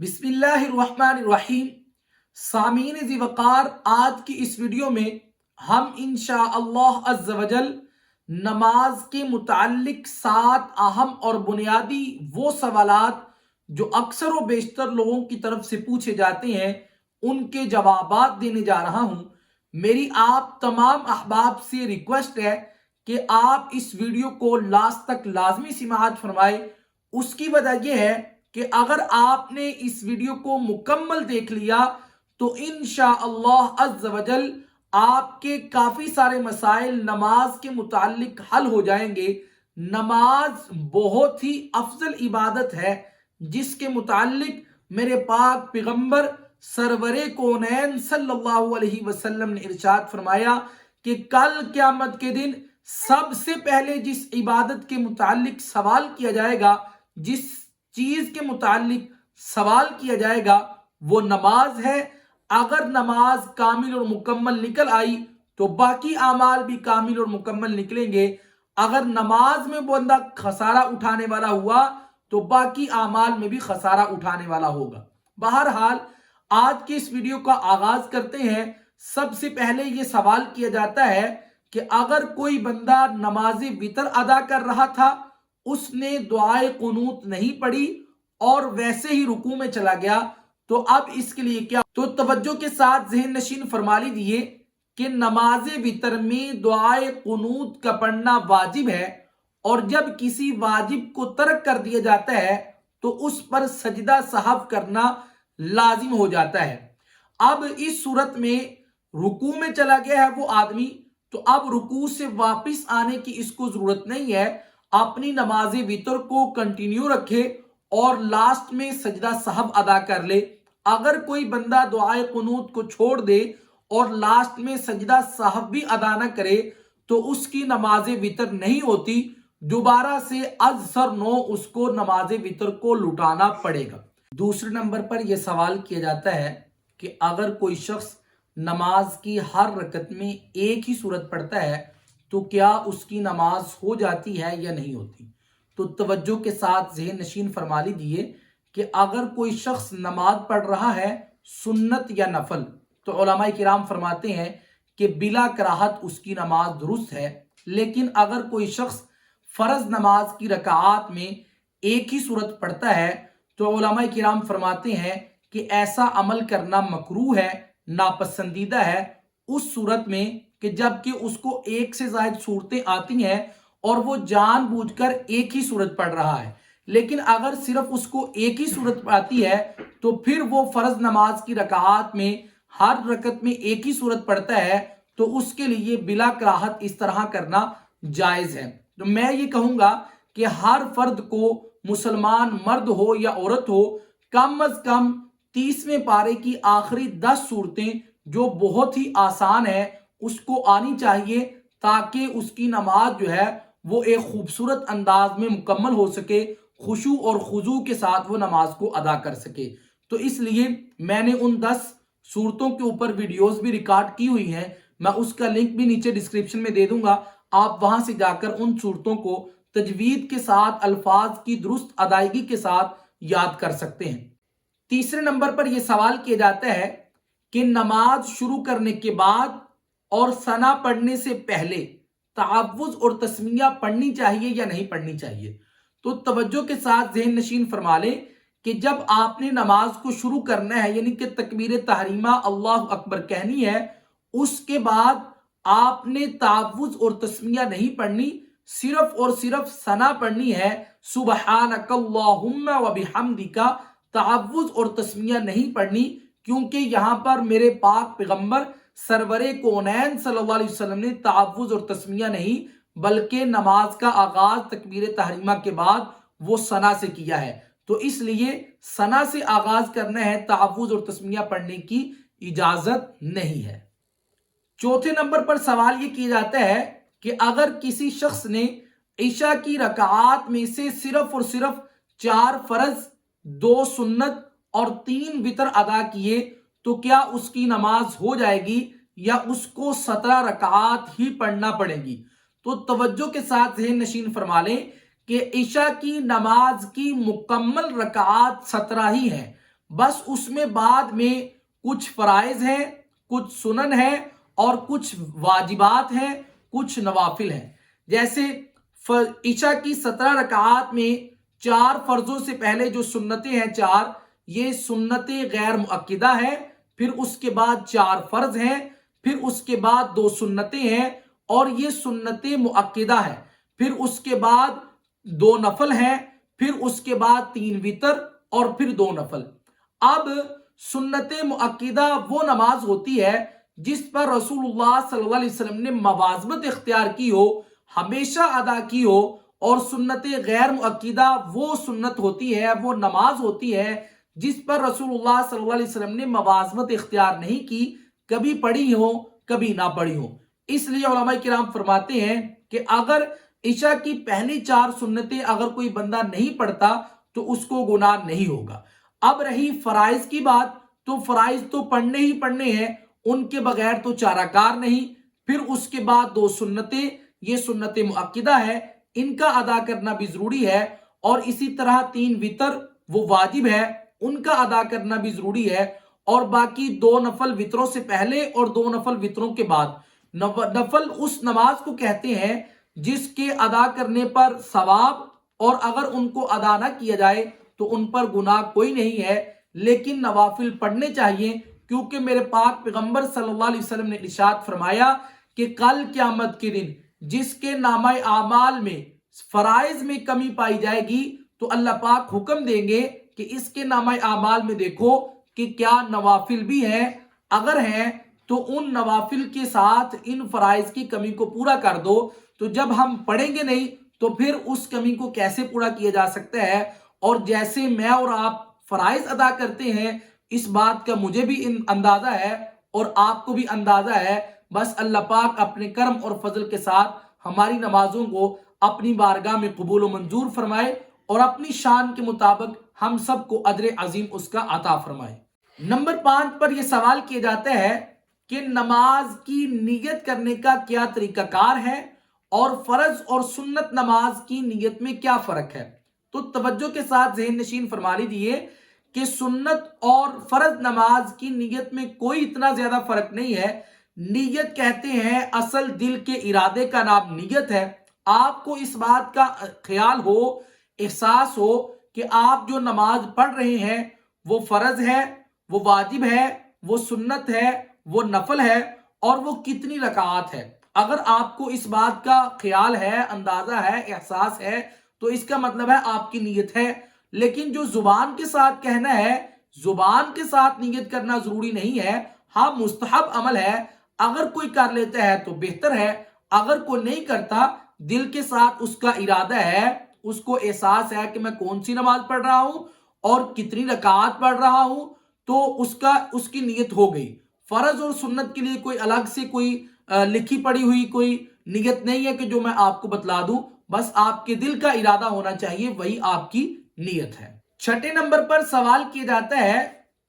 بسم اللہ الرحمن الرحیم۔ سامعین ذی وقار، آج کی اس ویڈیو میں ہم انشاءاللہ عز و جل نماز کے متعلق 7 اہم اور بنیادی وہ سوالات جو اکثر و بیشتر لوگوں کی طرف سے پوچھے جاتے ہیں ان کے جوابات دینے جا رہا ہوں۔ میری آپ تمام احباب سے ریکویسٹ ہے کہ آپ اس ویڈیو کو لاسٹ تک لازمی سماعت فرمائیں۔ اس کی وجہ یہ ہے کہ اگر آپ نے اس ویڈیو کو مکمل دیکھ لیا تو انشاءاللہ عز و جل آپ کے کافی سارے مسائل نماز کے متعلق حل ہو جائیں گے۔ نماز بہت ہی افضل عبادت ہے جس کے متعلق میرے پاک پیغمبر سرور کونین صلی اللہ علیہ وسلم نے ارشاد فرمایا کہ کل قیامت کے دن سب سے پہلے جس عبادت کے متعلق سوال کیا جائے گا، جس چیز کے متعلق سوال کیا جائے گا وہ نماز ہے۔ اگر نماز کامل اور مکمل نکل آئی تو باقی اعمال بھی کامل اور مکمل نکلیں گے۔ اگر نماز میں بندہ خسارہ اٹھانے والا ہوا تو باقی اعمال میں بھی خسارہ اٹھانے والا ہوگا۔ بہرحال آج کی اس ویڈیو کا آغاز کرتے ہیں۔ سب سے پہلے یہ سوال کیا جاتا ہے کہ اگر کوئی بندہ نماز وتر ادا کر رہا تھا، اس نے دعائے قنوت نہیں پڑھی اور ویسے ہی رکوع میں چلا گیا تو اب اس کے لیے کیا؟ تو توجہ کے ساتھ ذہن نشین فرما لیجیے کہ نماز وتر میں دعائے قنوت کا پڑھنا واجب ہے، اور جب کسی واجب کو ترک کر دیا جاتا ہے تو اس پر سجدہ سہو کرنا لازم ہو جاتا ہے۔ اب اس صورت میں رکوع میں چلا گیا ہے وہ آدمی، تو اب رکوع سے واپس آنے کی اس کو ضرورت نہیں ہے۔ اپنی نماز وتر کو کنٹینیو رکھے اور لاسٹ میں سجدہ سہو ادا کر لے۔ اگر کوئی بندہ دعائے قنوت کو چھوڑ دے اور لاسٹ میں سجدہ سہو بھی ادا نہ کرے تو اس کی نماز وتر نہیں ہوتی، دوبارہ سے از سر نو اس کو نماز وتر کو لٹانا پڑے گا۔ دوسرے نمبر پر یہ سوال کیا جاتا ہے کہ اگر کوئی شخص نماز کی ہر رکعت میں ایک ہی سورت پڑھتا ہے تو کیا اس کی نماز ہو جاتی ہے یا نہیں ہوتی؟ تو توجہ کے ساتھ ذہن نشین فرما لیجیے کہ اگر کوئی شخص نماز پڑھ رہا ہے سنت یا نفل، تو علماء کرام فرماتے ہیں کہ بلا کراہت اس کی نماز درست ہے۔ لیکن اگر کوئی شخص فرض نماز کی رکعات میں ایک ہی سورت پڑھتا ہے تو علماء کرام فرماتے ہیں کہ ایسا عمل کرنا مکروہ ہے، ناپسندیدہ ہے اس صورت میں کہ جبکہ اس کو ایک سے زائد صورتیں آتی ہیں اور وہ جان بوجھ کر ایک ہی صورت پڑھ رہا ہے۔ لیکن اگر صرف اس کو ایک ہی صورت آتی ہے تو پھر وہ فرض نماز کی رکعات میں ہر رکعت میں ایک ہی صورت پڑھتا ہے تو اس کے لیے بلا کراہت اس طرح کرنا جائز ہے۔ تو میں یہ کہوں گا کہ ہر فرد کو، مسلمان مرد ہو یا عورت ہو، کم از کم 30ویں پارے کی آخری 10 صورتیں جو بہت ہی آسان ہے اس کو آنی چاہیے، تاکہ اس کی نماز جو ہے وہ ایک خوبصورت انداز میں مکمل ہو سکے، خشوع اور خضوع کے ساتھ وہ نماز کو ادا کر سکے۔ تو اس لیے میں نے ان 10 صورتوں کے اوپر ویڈیوز بھی ریکارڈ کی ہوئی ہیں، میں اس کا لنک بھی نیچے ڈسکرپشن میں دے دوں گا، آپ وہاں سے جا کر ان صورتوں کو تجوید کے ساتھ، الفاظ کی درست ادائیگی کے ساتھ یاد کر سکتے ہیں۔ تیسرے نمبر پر یہ سوال کیا جاتا ہے کہ نماز شروع کرنے کے بعد اور ثنا پڑھنے سے پہلے تعوذ اور تسمیہ پڑھنی چاہیے یا نہیں پڑھنی چاہیے؟ تو توجہ کے ساتھ ذہن نشین فرما لیں کہ جب آپ نے نماز کو شروع کرنا ہے، یعنی کہ تکبیر تحریمہ اللہ اکبر کہنی ہے، اس کے بعد آپ نے تعوذ اور تسمیہ نہیں پڑھنی، صرف اور صرف ثنا پڑھنی ہے، سبحانک اللہم و بحمدک۔ تعوذ اور تسمیہ نہیں پڑھنی، کیونکہ یہاں پر میرے پاک پیغمبر سرور کونین صلی اللہ علیہ وسلم نے تعوذ اور تسمیہ نہیں بلکہ نماز کا آغاز تکبیر تحریمہ کے بعد وہ ثنا سے کیا ہے، تو اس لیے ثنا سے آغاز کرنا ہے، تعوذ اور تسمیہ پڑھنے کی اجازت نہیں ہے۔ چوتھے نمبر پر سوال یہ کیا جاتا ہے کہ اگر کسی شخص نے عشاء کی رکعات میں سے صرف اور صرف 4 فرض، 2 سنت اور 3 وتر ادا کیے تو کیا اس کی نماز ہو جائے گی یا اس کو 17 رکعات ہی پڑھنا پڑے گی؟ تو توجہ کے ساتھ ذہن نشین فرما لیں کہ عشاء کی نماز کی مکمل رکعات 17 ہی ہیں، بس اس میں بعد میں کچھ فرائض ہیں، کچھ سنن ہیں اور کچھ واجبات ہیں، کچھ نوافل ہیں. جیسے عشاء کی 17 رکعات میں 4 فرضوں سے پہلے جو سنتیں ہیں 4، یہ سنتیں غیر مؤکدہ ہیں. پھر اس کے بعد 4 فرض ہیں، پھر اس کے بعد 2 سنتیں ہیں اور یہ سنتیں مؤکدہ ہیں. پھر اس کے بعد 2 نفل ہیں، پھر اس کے بعد 3 وتر اور پھر 2 نفل. اب سنت مؤکدہ وہ نماز ہوتی ہے جس پر رسول اللہ صلی اللہ علیہ وسلم نے مواظبت اختیار کی ہو، ہمیشہ ادا کی ہو. اور سنت غیر مؤکدہ وہ سنت ہوتی ہے، وہ نماز ہوتی ہے جس پر رسول اللہ صلی اللہ علیہ وسلم نے مواظبت اختیار نہیں کی، کبھی پڑھی ہو کبھی نہ پڑھی ہو. اس لیے علماء کرام فرماتے ہیں کہ اگر عشاء کی پہلی 4 سنتیں اگر کوئی بندہ نہیں پڑھتا تو اس کو گناہ نہیں ہوگا. اب رہی فرائض کی بات، تو فرائض تو پڑھنے ہی پڑھنے ہیں، ان کے بغیر تو چارہ کار نہیں. پھر اس کے بعد 2 سنتیں، یہ سنت مؤکدہ ہے، ان کا ادا کرنا بھی ضروری ہے. اور اسی طرح 3 وتر وہ واجب ہے، ان کا ادا کرنا بھی ضروری ہے. اور باقی 2 نفل وتروں سے پہلے اور 2 نفل وتروں کے بعد. نفل اس نماز کو کہتے ہیں جس کے ادا کرنے پر ثواب، اور اگر ان کو ادا نہ کیا جائے تو ان پر گناہ کوئی نہیں ہے. لیکن نوافل پڑھنے چاہیے، کیونکہ میرے پاک پیغمبر صلی اللہ علیہ وسلم نے ارشاد فرمایا کہ کل قیامت کے دن جس کے نامہ اعمال میں فرائض میں کمی پائی جائے گی تو اللہ پاک حکم دیں گے کہ اس کے نامہ اعمال میں دیکھو کہ کیا نوافل بھی ہیں، اگر ہیں تو ان نوافل کے ساتھ ان فرائض کی کمی کو پورا کر دو. تو جب ہم پڑھیں گے نہیں تو پھر اس کمی کو کیسے پورا کیا جا سکتا ہے؟ اور جیسے میں اور آپ فرائض ادا کرتے ہیں، اس بات کا مجھے بھی اندازہ ہے اور آپ کو بھی اندازہ ہے. بس اللہ پاک اپنے کرم اور فضل کے ساتھ ہماری نمازوں کو اپنی بارگاہ میں قبول و منظور فرمائے اور اپنی شان کے مطابق ہم سب کو اجر عظیم اس کا عطا فرمائے. نمبر 5 پر یہ سوال کیا جاتا ہے کہ نماز کی نیت کرنے کا کیا طریقہ کار ہے اور فرض اور سنت نماز کی نیت میں کیا فرق ہے؟ تو توجہ کے ساتھ ذہن نشین فرما لیجیے کہ سنت اور فرض نماز کی نیت میں کوئی اتنا زیادہ فرق نہیں ہے. نیت کہتے ہیں اصل دل کے ارادے کا نام نیت ہے. آپ کو اس بات کا خیال ہو، احساس ہو کہ آپ جو نماز پڑھ رہے ہیں وہ فرض ہے، وہ واجب ہے، وہ سنت ہے، وہ نفل ہے اور وہ کتنی رکعات ہے. اگر آپ کو اس بات کا خیال ہے، اندازہ ہے، احساس ہے تو اس کا مطلب ہے آپ کی نیت ہے. لیکن جو زبان کے ساتھ کہنا ہے، زبان کے ساتھ نیت کرنا ضروری نہیں ہے. ہاں مستحب عمل ہے، اگر کوئی کر لیتا ہے تو بہتر ہے، اگر کوئی نہیں کرتا دل کے ساتھ اس کا ارادہ ہے، اس کو احساس ہے کہ میں کون سی نماز پڑھ رہا ہوں اور کتنی رکعات پڑھ رہا ہوں تو اس کی نیت ہو گئی. فرض اور سنت کے لیے کوئی الگ سے کوئی لکھی پڑی ہوئی کوئی نیت نہیں ہے کہ جو میں آپ کو بتلا دوں. بس آپ کے دل کا ارادہ ہونا چاہیے، وہی آپ کی نیت ہے. 6 نمبر پر سوال کیا جاتا ہے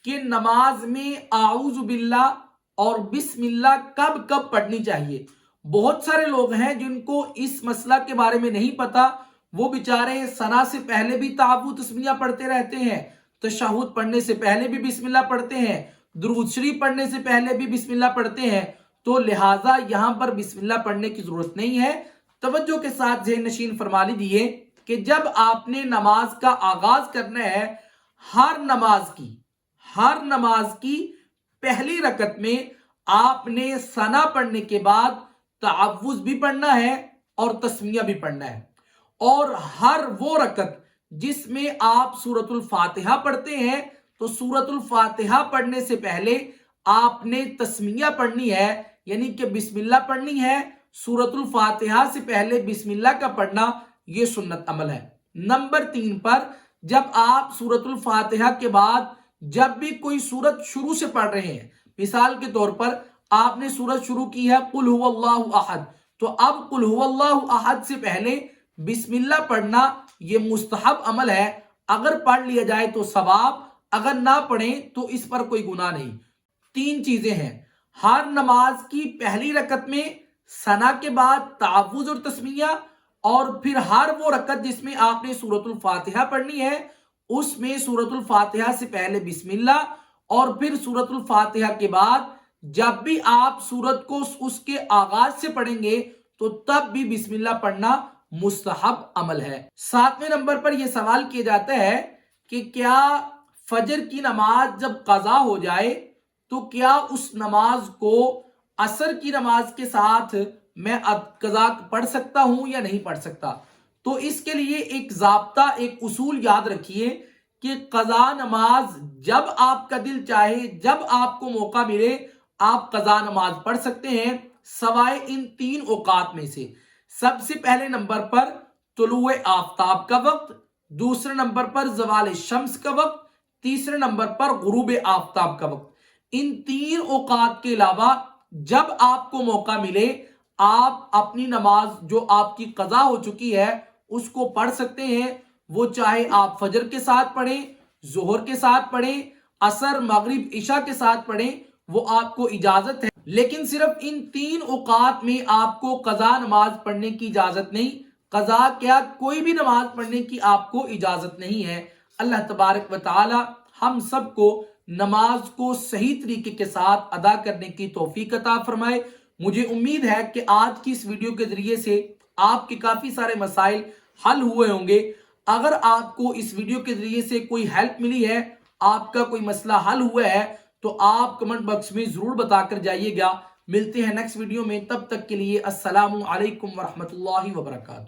کہ نماز میں اعوذ باللہ اور بسم اللہ کب کب پڑھنی چاہیے. بہت سارے لوگ ہیں جن کو اس مسئلہ کے بارے میں نہیں پتا، وہ بیچارے ثنا سے پہلے بھی تعوذ تسمیہ پڑھتے رہتے ہیں، تشہد پڑھنے سے پہلے بھی بسم اللہ پڑھتے ہیں، درود شریف پڑھنے سے پہلے بھی بسم اللہ پڑھتے ہیں. تو لہٰذا یہاں پر بسم اللہ پڑھنے کی ضرورت نہیں ہے. توجہ کے ساتھ ذہن نشین فرما لیجیے کہ جب آپ نے نماز کا آغاز کرنا ہے، ہر نماز کی پہلی رکعت میں آپ نے ثنا پڑھنے کے بعد تعوذ بھی پڑھنا ہے اور تسمیہ بھی پڑھنا ہے. اور ہر وہ رکعت جس میں آپ سورۃ الفاتحہ پڑھتے ہیں تو سورۃ الفاتحہ پڑھنے سے پہلے آپ نے تسمیہ پڑھنی ہے، یعنی کہ بسم اللہ پڑھنی ہے. سورۃ الفاتحہ سے پہلے بسم اللہ کا پڑھنا یہ سنت عمل ہے. نمبر 3 پر جب آپ سورۃ الفاتحہ کے بعد جب بھی کوئی سورت شروع سے پڑھ رہے ہیں، مثال کے طور پر آپ نے سورت شروع کی ہے قل هو اللہ احد، تو اب قل هو اللہ احد سے پہلے بسم اللہ پڑھنا یہ مستحب عمل ہے. اگر پڑھ لیا جائے تو ثواب، اگر نہ پڑھیں تو اس پر کوئی گناہ نہیں. 3 چیزیں ہیں، ہر نماز کی پہلی رکعت میں ثنا کے بعد تعوذ اور تسمیہ، اور پھر ہر وہ رکعت جس میں آپ نے سورۃ الفاتحہ پڑھنی ہے اس میں سورۃ الفاتحہ سے پہلے بسم اللہ اور پھر سورۃ الفاتحہ کے بعد جب بھی آپ سورت کو اس کے آغاز سے پڑھیں گے تو تب بھی بسم اللہ پڑھنا مستحب عمل ہے۔ 7ویں نمبر پر یہ سوال کیا جاتا ہے کہ کیا فجر کی نماز جب قضا ہو جائے تو کیا اس نماز کو عصر کی نماز کے ساتھ میں قضا پڑھ سکتا ہوں یا نہیں پڑھ سکتا؟ تو اس کے لیے ایک ضابطہ، ایک اصول یاد رکھیے کہ قضا نماز جب آپ کا دل چاہے، جب آپ کو موقع ملے، آپ قضا نماز پڑھ سکتے ہیں سوائے ان 3 اوقات میں سے۔ سب سے پہلے نمبر پر طلوع آفتاب کا وقت، دوسرے نمبر پر زوال شمس کا وقت، تیسرے نمبر پر غروب آفتاب کا وقت۔ ان 3 اوقات کے علاوہ جب آپ کو موقع ملے آپ اپنی نماز جو آپ کی قضا ہو چکی ہے اس کو پڑھ سکتے ہیں، وہ چاہے آپ فجر کے ساتھ پڑھیں، ظہر کے ساتھ پڑھیں، عصر، مغرب، عشاء کے ساتھ پڑھیں، وہ آپ کو اجازت ہے۔ لیکن صرف ان 3 اوقات میں آپ کو قضا نماز پڑھنے کی اجازت نہیں، قضا کیا کوئی بھی نماز پڑھنے کی آپ کو اجازت نہیں ہے۔ اللہ تبارک و تعالی ہم سب کو نماز کو صحیح طریقے کے ساتھ ادا کرنے کی توفیق عطا فرمائے۔ مجھے امید ہے کہ آج کی اس ویڈیو کے ذریعے سے آپ کے کافی سارے مسائل حل ہوئے ہوں گے۔ اگر آپ کو اس ویڈیو کے ذریعے سے کوئی ہیلپ ملی ہے، آپ کا کوئی مسئلہ حل ہوا ہے تو آپ کمنٹ باکس میں ضرور بتا کر جائیے گا۔ ملتے ہیں نیکسٹ ویڈیو میں، تب تک کے لیے السلام علیکم ورحمۃ اللہ وبرکاتہ۔